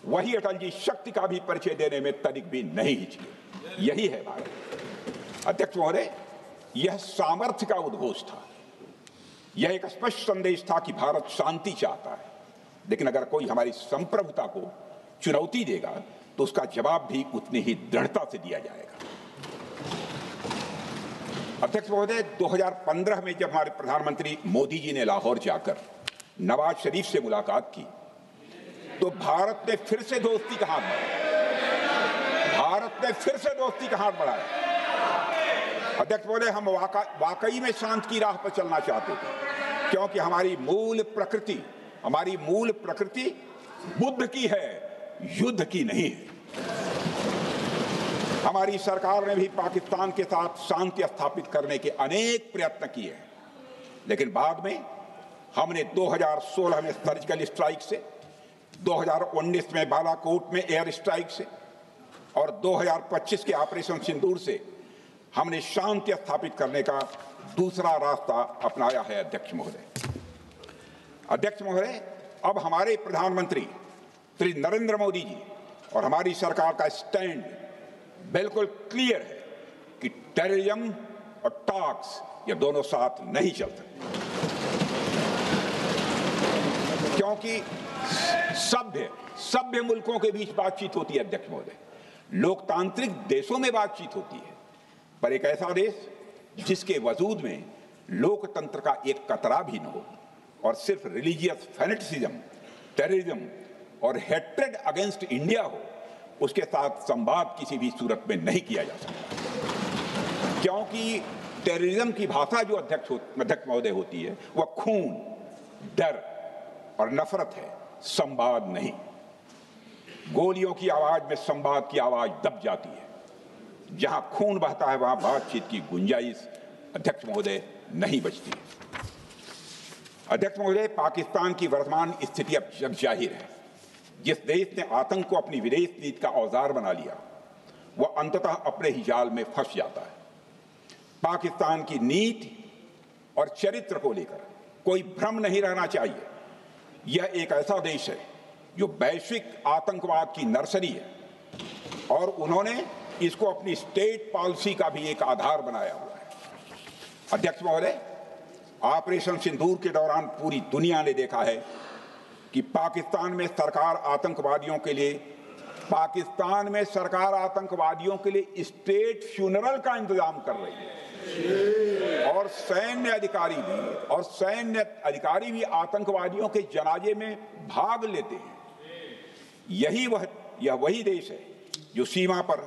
वही अटल जी शक्ति का भी परिचय देने में तनिक भी नहीं हिचके। यही है भारत। अध्यक्ष महोदय, यह सामर्थ्य का उद्घोष था, यह एक स्पष्ट संदेश था कि भारत शांति चाहता है, लेकिन अगर कोई हमारी संप्रभुता को चुनौती देगा तो उसका जवाब भी उतनी ही दृढ़ता से दिया जाएगा। अध्यक्ष महोदय, 2015 में जब हमारे प्रधानमंत्री मोदी जी ने लाहौर जाकर नवाज शरीफ से मुलाकात की तो भारत ने फिर से दोस्ती का हाथ बढ़ाया। भारत ने फिर से दोस्ती का हाथ बढ़ाया। अध्यक्ष महोदय, हम वाकई में शांति की राह पर चलना चाहते थे, क्योंकि हमारी मूल प्रकृति बुद्ध की है, युद्ध की नहीं है। हमारी सरकार ने भी पाकिस्तान के साथ शांति स्थापित करने के अनेक प्रयत्न किए, लेकिन बाद में हमने 2016 में सर्जिकल स्ट्राइक से, 2019 में बालाकोट में एयर स्ट्राइक से और 2025 के ऑपरेशन सिंदूर से हमने शांति स्थापित करने का दूसरा रास्ता अपनाया है। अध्यक्ष महोदय, अब हमारे प्रधानमंत्री श्री नरेंद्र मोदी जी और हमारी सरकार का स्टैंड बिल्कुल क्लियर है कि टेररिज्म और टॉक्स ये दोनों साथ नहीं चल सकते, क्योंकि सभ्य मुल्कों के बीच बातचीत होती है। अध्यक्ष महोदय, लोकतांत्रिक देशों में बातचीत होती है, पर एक ऐसा देश जिसके वजूद में लोकतंत्र का एक कतरा भी न हो और सिर्फ रिलीजियस फैनेटिसिज्म, टेररिज्म और हेट्रेड अगेंस्ट इंडिया हो, उसके साथ संवाद किसी भी सूरत में नहीं किया जा सकता, क्योंकि टेररिज्म की भाषा जो अध्यक्ष महोदय होती है वह खून, डर और नफरत है, संवाद नहीं। गोलियों की आवाज में संवाद की आवाज दब जाती है। जहां खून बहता है वहां बातचीत की गुंजाइश अध्यक्ष महोदय नहीं बचती। अध्यक्ष महोदय, पाकिस्तान की वर्तमान स्थिति अब जग जाहिर है। जिस देश ने आतंक को अपनी विदेश नीति का औजार बना लिया, वह अंततः अपने ही जाल में फंस जाता है। पाकिस्तान की नीति और चरित्र को लेकर कोई भ्रम नहीं रहना चाहिए। यह एक ऐसा देश है जो वैश्विक आतंकवाद की नर्सरी है, और उन्होंने इसको अपनी स्टेट पॉलिसी का भी एक आधार बनाया हुआ है। अध्यक्ष महोदय, ऑपरेशन सिंदूर के दौरान पूरी दुनिया ने देखा है कि पाकिस्तान में सरकार आतंकवादियों के लिए स्टेट फ्यूनरल का इंतजाम कर रही है, और सैन्य अधिकारी भी आतंकवादियों के जनाजे में भाग लेते हैं। यह वही देश है जो सीमा पर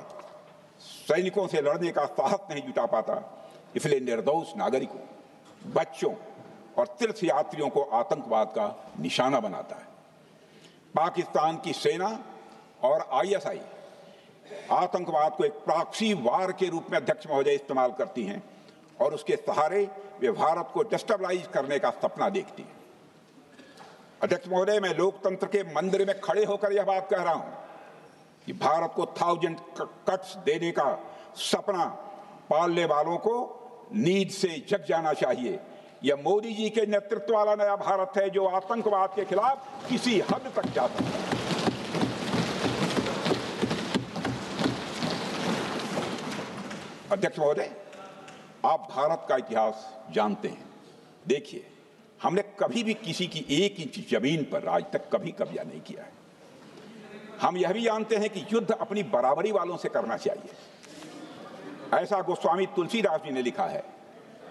सैनिकों से लड़ने का साहस नहीं जुटा पाता, इसलिए निर्दोष नागरिकों, बच्चों और तीर्थयात्रियों को आतंकवाद का निशाना बनाता है। पाकिस्तान की सेना और आईएसआई आतंकवाद को एक प्रॉक्सी वार के रूप में अध्यक्ष महोदय इस्तेमाल करती हैं, और उसके सहारे वे भारत को डिस्टेबलाइज करने का सपना देखती है। अध्यक्ष महोदय, मैं लोकतंत्र के मंदिर में खड़े होकर यह बात कह रहा हूं कि भारत को 1000 कट्स देने का सपना पालने वालों को नींद से जग जाना चाहिए। यह मोदी जी के नेतृत्व वाला नया भारत है जो आतंकवाद के खिलाफ किसी हद तक जा सकता है। अध्यक्ष महोदय, आप भारत का इतिहास जानते हैं। देखिए, हमने कभी भी किसी की 1 इंच जमीन पर आज तक कभी कब्जा नहीं किया है। हम यह भी जानते हैं कि युद्ध अपनी बराबरी वालों से करना चाहिए। ऐसा गोस्वामी तुलसीदास जी ने लिखा है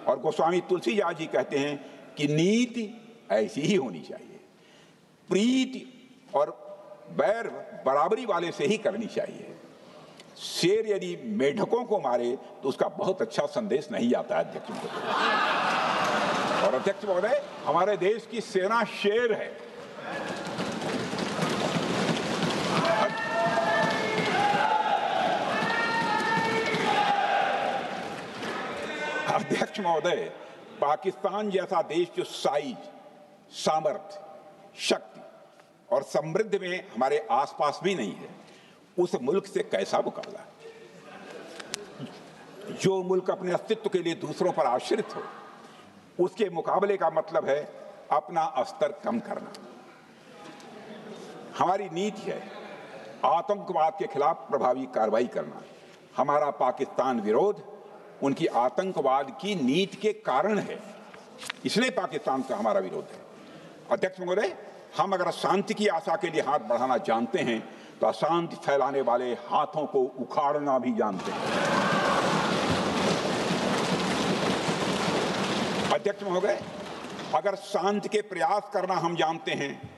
और गोस्वामी तुलसीदास जी कहते हैं कि नीति ऐसी ही होनी चाहिए, प्रीति और बैर बराबरी वाले से ही करनी चाहिए। शेर यदि मेढकों को मारे तो उसका बहुत अच्छा संदेश नहीं आता है अध्यक्ष महोदय। और अध्यक्ष महोदय, हमारे देश की सेना शेर है। अध्यक्ष महोदय, पाकिस्तान जैसा देश जो साइज, सामर्थ्य, शक्ति और समृद्धि में हमारे आसपास भी नहीं है, उस मुल्क से कैसा मुकाबला? जो मुल्क अपने अस्तित्व के लिए दूसरों पर आश्रित हो, उसके मुकाबले का मतलब है अपना स्तर कम करना। हमारी नीति है आतंकवाद के खिलाफ प्रभावी कार्रवाई करना। हमारा पाकिस्तान विरोध उनकी आतंकवाद की नीति के कारण है, इसलिए पाकिस्तान का हमारा विरोध है। अध्यक्ष महोदय, हम अगर शांति की आशा के लिए हाथ बढ़ाना जानते हैं तो अशांति फैलाने वाले हाथों को उखाड़ना भी जानते हैं। अध्यक्ष महोदय, अगर शांति के प्रयास करना हम जानते हैं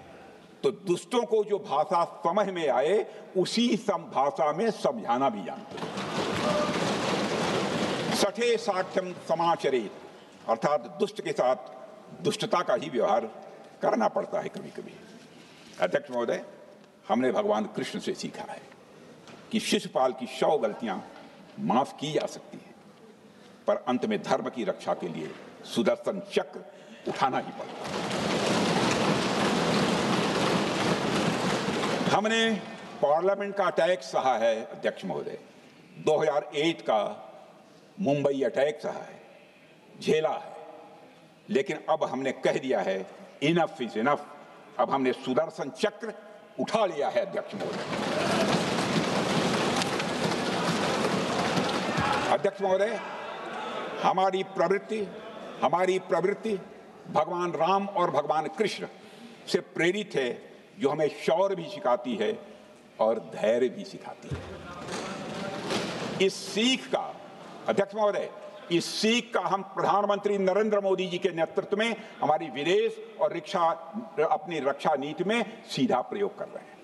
तो दुष्टों को जो भाषा समझ में आए उसी भाषा में समझाना भी जानते हैं। सठे साक्ष्यम समाचरित, अर्थात दुष्ट के साथ दुष्टता का ही व्यवहार करना पड़ता है कभी कभी। अध्यक्ष महोदय, हमने भगवान कृष्ण से सीखा है कि शिशुपाल की 100 गलतियां माफ की जा सकती हैं, पर अंत में धर्म की रक्षा के लिए सुदर्शन चक्र उठाना ही पड़ता है। हमने पार्लियामेंट का अटैक सहा है अध्यक्ष महोदय, 2008 का मुंबई अटैक सहा है, झेला है, लेकिन अब हमने कह दिया है इनफ इज इनफ। अब हमने सुदर्शन चक्र उठा लिया है अध्यक्ष महोदय। अध्यक्ष महोदय, हमारी प्रवृत्ति भगवान राम और भगवान कृष्ण से प्रेरित है, जो हमें शौर्य भी सिखाती है और धैर्य भी सिखाती है। इस सीख का अध्यक्ष महोदय, इस सीख का हम प्रधानमंत्री नरेंद्र मोदी जी के नेतृत्व में हमारी विदेश और अपनी रक्षा नीति में सीधा प्रयोग कर रहे हैं।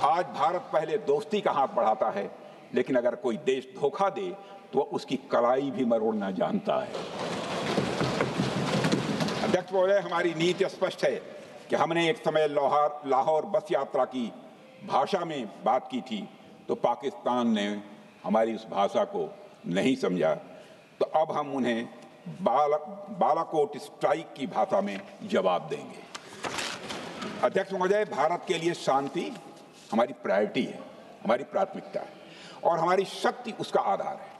आज भारत पहले दोस्ती का हाथ बढ़ाता है, लेकिन अगर कोई देश धोखा दे तो उसकी कलाई भी मरोड़ना जानता है। अध्यक्ष महोदय, हमारी नीति स्पष्ट है कि हमने एक समय लाहौर बस यात्रा की भाषा में बात की थी, तो पाकिस्तान ने हमारी उस भाषा को नहीं समझा, तो अब हम उन्हें बालाकोट स्ट्राइक की भाषा में जवाब देंगे। अध्यक्ष महोदय, भारत के लिए शांति हमारी प्रायोरिटी है, हमारी प्राथमिकता है और हमारी शक्ति उसका आधार है।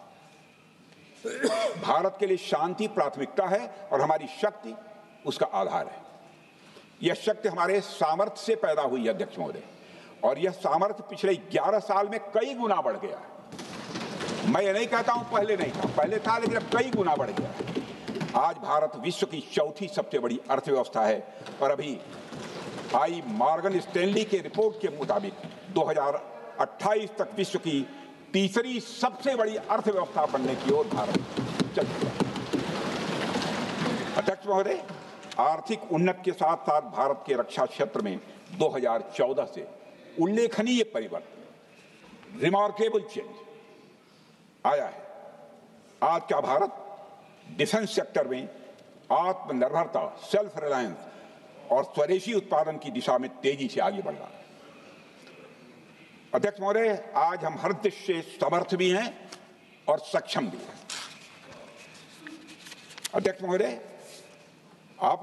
भारत के लिए शांति प्राथमिकता है और हमारी शक्ति उसका आधार है। यह शक्ति हमारे सामर्थ्य से पैदा हुई है अध्यक्ष महोदय, और यह सामर्थ्य पिछले 11 साल में कई गुना बढ़ गया है। मैं ये नहीं कहता हूं पहले नहीं था, पहले था, लेकिन अब कई गुना बढ़ गया है। आज भारत विश्व की 4थी सबसे बड़ी अर्थव्यवस्था है और अभी आई मॉर्गन स्टैनली के रिपोर्ट के मुताबिक 2028 तक विश्व की 3री सबसे बड़ी अर्थव्यवस्था बनने की ओर भारत चल रहा है। अध्यक्ष महोदय, आर्थिक उन्नति के साथ साथ भारत के रक्षा क्षेत्र में 2014 से उल्लेखनीय परिवर्तन, रिमार्केबल चेंज आया है। आज का भारत डिफेंस सेक्टर में आत्मनिर्भरता, सेल्फ रिलायंस और स्वदेशी उत्पादन की दिशा में तेजी से आगे बढ़ रहा है। अध्यक्ष महोदय, आज हम हर दृष्टि से समर्थ भी हैं और सक्षम भी हैं। अध्यक्ष महोदय,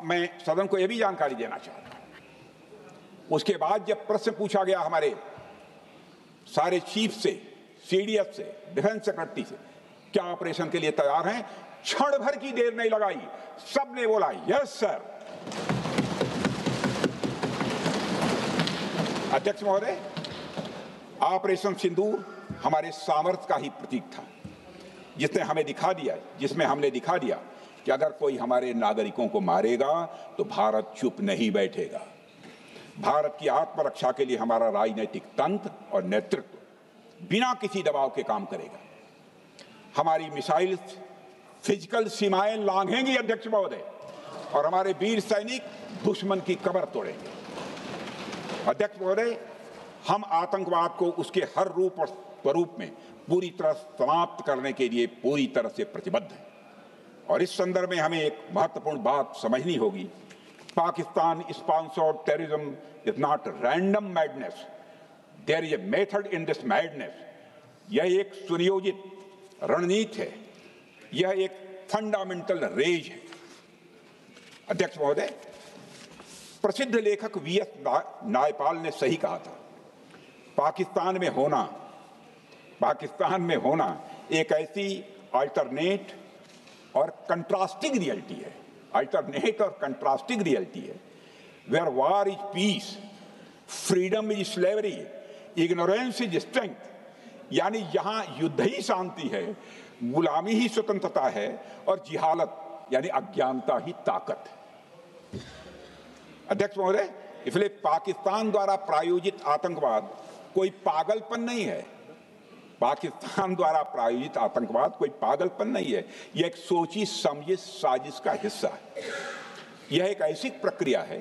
मैं सदन को यह भी जानकारी देना चाहता हूं उसके बाद जब प्रश्न पूछा गया हमारे सारे चीफ से, सीडीएस से, डिफेंस सेक्रेटरी से, क्या ऑपरेशन के लिए तैयार हैं, क्षण भर की देर नहीं लगाई, सबने बोला यस सर। अध्यक्ष महोदय, ऑपरेशन सिंदूर हमारे सामर्थ्य का ही प्रतीक था, जिसमें हमने दिखा दिया कि अगर कोई हमारे नागरिकों को मारेगा तो भारत चुप नहीं बैठेगा। भारत की आत्मरक्षा के लिए हमारा राजनीतिक तंत्र और नेतृत्व बिना किसी दबाव के काम करेगा। हमारी मिसाइल फिजिकल सीमाएं लांघेंगी अध्यक्ष महोदय, और हमारे वीर सैनिक दुश्मन की कमर तोड़ेंगे। अध्यक्ष महोदय, हम आतंकवाद को उसके हर रूप और स्वरूप में पूरी तरह समाप्त करने के लिए पूरी तरह से प्रतिबद्ध हैं। और इस संदर्भ में हमें एक महत्वपूर्ण बात समझनी होगी। Pakistan sponsored terrorism is not random madness, there is a method in this madness. यह एक सुनियोजित रणनीति है, यह एक फंडामेंटल रेज है। अध्यक्ष महोदय, प्रसिद्ध लेखक वीएस नायपाल ने सही कहा था, पाकिस्तान में होना एक ऐसी अल्टरनेट और कंट्रास्टिंग रियलिटी है, where war is peace, freedom is slavery, ignorance is strength. यानी यहां युद्ध ही शांति है, गुलामी ही स्वतंत्रता है, और जिहालत यानी अज्ञानता ही ताकत है। अध्यक्ष महोदय, इसलिए पाकिस्तान द्वारा प्रायोजित आतंकवाद कोई पागलपन नहीं है। पाकिस्तान द्वारा प्रायोजित आतंकवाद कोई पागलपन नहीं है, यह एक सोची समझी साजिश का हिस्सा है। यह एक ऐसी प्रक्रिया है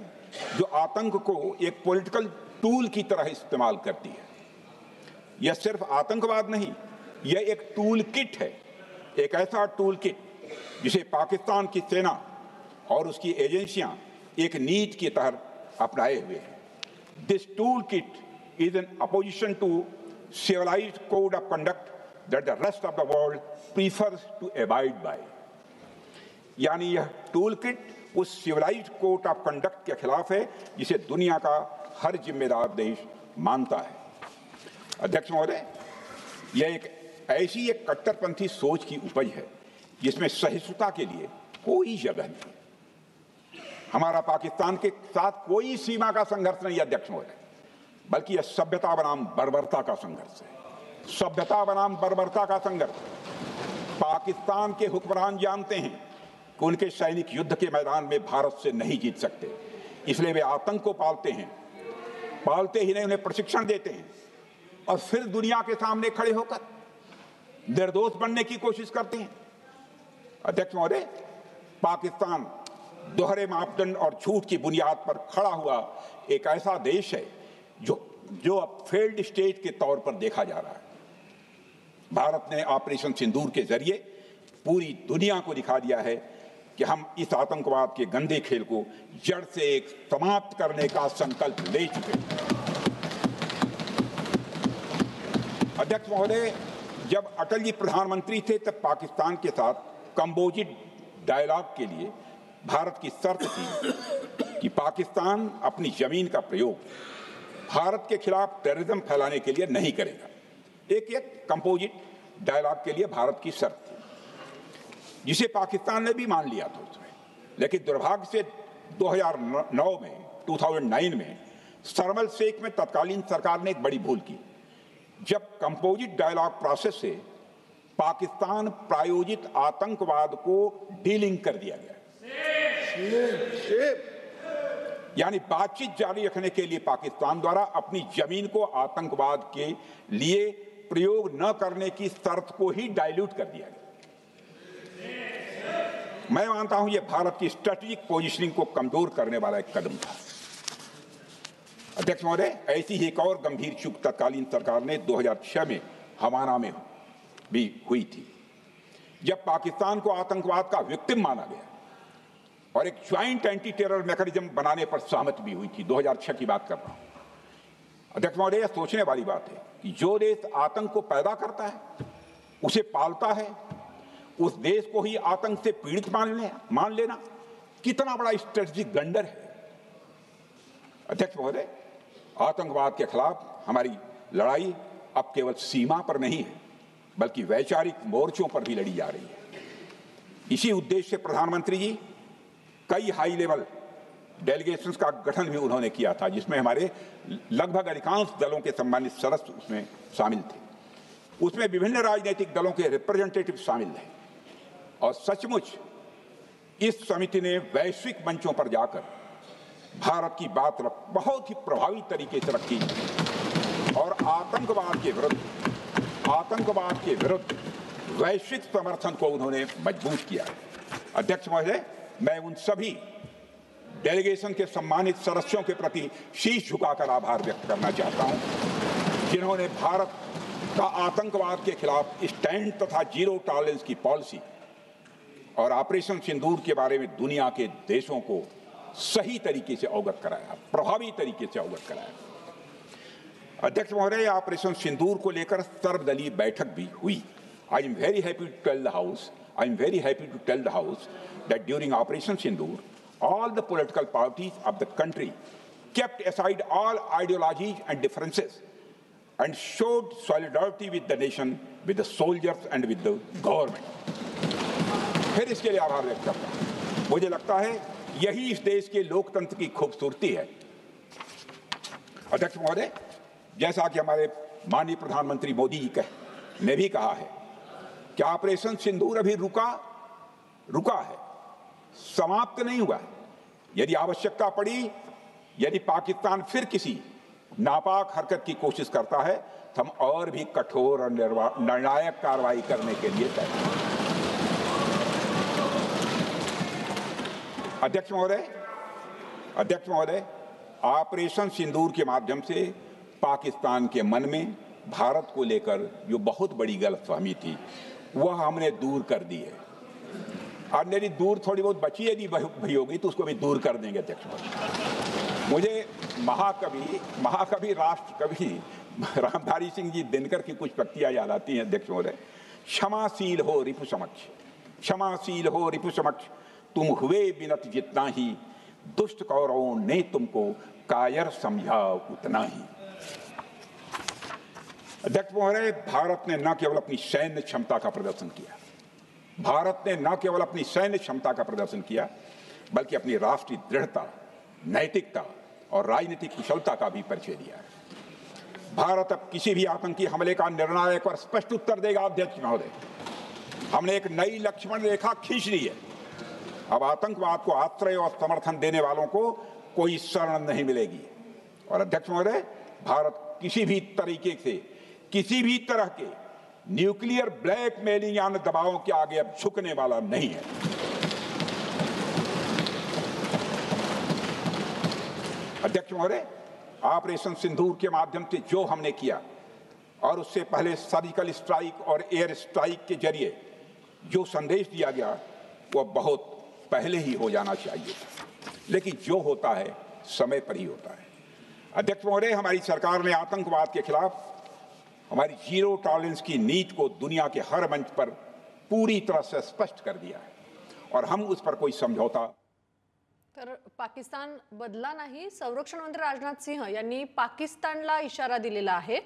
जो आतंक को एक पॉलिटिकल टूल की तरह इस्तेमाल करती है। यह सिर्फ आतंकवाद नहीं, यह एक टूल किट है, एक ऐसा टूल किट जिसे पाकिस्तान की सेना और उसकी एजेंसियां एक नीति के तहत अपनाए हुए हैं। This tool kit is in opposition to civilized code of conduct that the rest of the world prefers to abide by। यानी यह टूल किट उस सिविलाइज्ड कोड ऑफ कंडक्ट के खिलाफ है जिसे दुनिया का हर जिम्मेदार देश मानता है। अध्यक्ष महोदय, यह एक कट्टरपंथी सोच की उपज है जिसमें सहिष्णुता के लिए कोई जगह नहीं। हमारा पाकिस्तान के साथ कोई सीमा का संघर्ष नहीं है अध्यक्ष महोदय, बल्कि यह सभ्यता बनाम बर्बरता का संघर्ष है। सभ्यता बनाम बर्बरता का संघर्ष। पाकिस्तान के हुक्मरान जानते हैं कि उनके सैनिक युद्ध के मैदान में भारत से नहीं जीत सकते, इसलिए वे आतंक को पालते हैं, पालते ही नहीं उन्हें प्रशिक्षण देते हैं, और फिर दुनिया के सामने खड़े होकर निर्दोष बनने की कोशिश करते हैं। अध्यक्ष महोदय, पाकिस्तान दोहरे मापदंड और झूठ की बुनियाद पर खड़ा हुआ एक ऐसा देश है जो अब फेल्ड स्टेट के तौर पर देखा जा रहा है। भारत ने ऑपरेशन सिंदूर के जरिए पूरी दुनिया को दिखा दिया है कि हम इस आतंकवाद के गंदे खेल को जड़ से समाप्त करने का संकल्प ले चुके हैं। अध्यक्ष महोदय, जब अटल जी प्रधानमंत्री थे तब पाकिस्तान के साथ कंबोजिट डायलॉग के लिए भारत की शर्त थी कि पाकिस्तान अपनी जमीन का प्रयोग भारत के खिलाफ टेररिज्म फैलाने के लिए नहीं करेगा। एक कंपोजिट डायलॉग के लिए भारत की शर्त थी, जिसे पाकिस्तान ने भी मान लिया था उसमें। लेकिन दुर्भाग्य से 2009 में शर्म शेख में तत्कालीन सरकार ने एक बड़ी भूल की, जब कंपोजिट डायलॉग प्रोसेस से पाकिस्तान प्रायोजित आतंकवाद को डीलिंक कर दिया गया। यानी बातचीत जारी रखने के लिए पाकिस्तान द्वारा अपनी जमीन को आतंकवाद के लिए प्रयोग न करने की शर्त को ही डाइल्यूट कर दिया गया। मैं मानता हूं यह भारत की स्ट्रेटेजिक पोजीशनिंग को कमजोर करने वाला एक कदम था। अध्यक्ष महोदय, ऐसी ही एक और गंभीर चूक तत्कालीन सरकार ने 2006 में हवाना में भी हुई थी, जब पाकिस्तान को आतंकवाद का विक्टिम माना गया और एक ज्वाइंट एंटी टेरर मैकेनिज्म बनाने पर सहमति भी हुई थी। 2006 की बात कर रहा हूं। अध्यक्ष महोदय, यह सोचने वाली बात है कि जो देश आतंक को पैदा करता है, उसे पालता है, उस देश को ही आतंक से पीड़ित मान लेना कितना बड़ा स्ट्रेटेजिक ब्लंडर है। अध्यक्ष महोदय, आतंकवाद के खिलाफ हमारी लड़ाई अब केवल सीमा पर नहीं है, बल्कि वैचारिक मोर्चों पर भी लड़ी जा रही है। इसी उद्देश्य से प्रधानमंत्री जी कई हाई लेवल डेलीगेशंस का गठन भी उन्होंने किया था, जिसमें हमारे लगभग अधिकांश दलों के सम्मानित सदस्य उसमें शामिल थे। उसमें विभिन्न राजनीतिक दलों के रिप्रेजेंटेटिव शामिल थे और सचमुच इस समिति ने वैश्विक मंचों पर जाकर भारत की बात बहुत ही प्रभावी तरीके से रखी और आतंकवाद के विरुद्ध वैश्विक समर्थन को उन्होंने मजबूत किया। अध्यक्ष महोदय, मैं उन सभी डेलीगेशन के सम्मानित सदस्यों के प्रति शीश झुकाकर आभार व्यक्त करना चाहता हूं, जिन्होंने भारत का आतंकवाद के खिलाफ स्टैंड तथा जीरो टॉलरेंस की पॉलिसी और ऑपरेशन सिंदूर के बारे में दुनिया के देशों को सही तरीके से अवगत कराया, प्रभावी तरीके से अवगत कराया। अध्यक्ष महोदय, ऑपरेशन सिंदूर को लेकर सर्वदलीय बैठक भी हुई। I am very happy to tell the House that during Operation Sindoor, all the political parties of the country kept aside all ideologies and differences and showed solidarity with the nation, with the soldiers and with the government. फिर इसके लिए आभार व्यक्त करता हूं। मुझे लगता है यही इस देश के लोकतंत्र की खूबसूरती है। अध्यक्ष महोदय, जैसा कि हमारे माननीय प्रधानमंत्री मोदी जी ने भी कहा है कि ऑपरेशन सिंदूर अभी रुका है, समाप्त नहीं हुआ है। यदि आवश्यकता पड़ी, यदि पाकिस्तान फिर किसी नापाक हरकत की कोशिश करता है, तो हम और भी कठोर और निर्णायक कार्रवाई करने के लिए तैयार हैं। अध्यक्ष महोदय, ऑपरेशन सिंदूर के माध्यम से पाकिस्तान के मन में भारत को लेकर जो बहुत बड़ी गलतफहमी थी, वह हमने दूर कर दी है। और यदि दूर थोड़ी बहुत बची यदि भई होगी तो उसको भी दूर कर देंगे। अध्यक्ष महोदय, मुझे महाकवि राष्ट्र कवि रामधारी सिंह जी दिनकर की कुछ पंक्तियां याद आती हैं। अध्यक्ष महोदय, क्षमाशील हो रिपु समक्ष, तुम हुए विनत जितना ही, दुष्ट कौरवों ने तुमको कायर समझा उतना ही। अध्यक्ष महोदय, भारत ने न केवल अपनी सैन्य क्षमता का प्रदर्शन किया, बल्कि अपनी राष्ट्रीय दृढ़ता, नैतिकता और राजनीतिक कुशलता का भी परिचय दिया है। भारत अब किसी भी आतंकी हमले का निर्णायक और स्पष्ट उत्तर देगा। अध्यक्ष महोदय, हमने एक नई लक्ष्मण रेखा खींच ली है। अब आतंकवाद को आश्रय और समर्थन देने वालों को कोई शरण नहीं मिलेगी। और अध्यक्ष महोदय, भारत किसी भी तरह के न्यूक्लियर ब्लैकमेलिंग या दबावों के आगे अब झुकने वाला नहीं है। अध्यक्ष महोदय, ऑपरेशन सिंदूर के माध्यम से जो हमने किया और उससे पहले सर्जिकल स्ट्राइक और एयर स्ट्राइक के जरिए जो संदेश दिया गया, वह बहुत पहले ही हो जाना चाहिए, लेकिन जो होता है समय पर ही होता है। अध्यक्ष महोदय, हमारी सरकार ने आतंकवाद के खिलाफ हमारी जीरो टॉलरेंस की नीति को दुनिया के हर मंच पर पूरी तरह से स्पष्ट कर दिया है और हम उस पर कोई समझौता। तर पाकिस्तान बदला नाही, संरक्षण मंत्री राजनाथ सिंह यांनी पाकिस्तानला इशारा दिलेला आहे।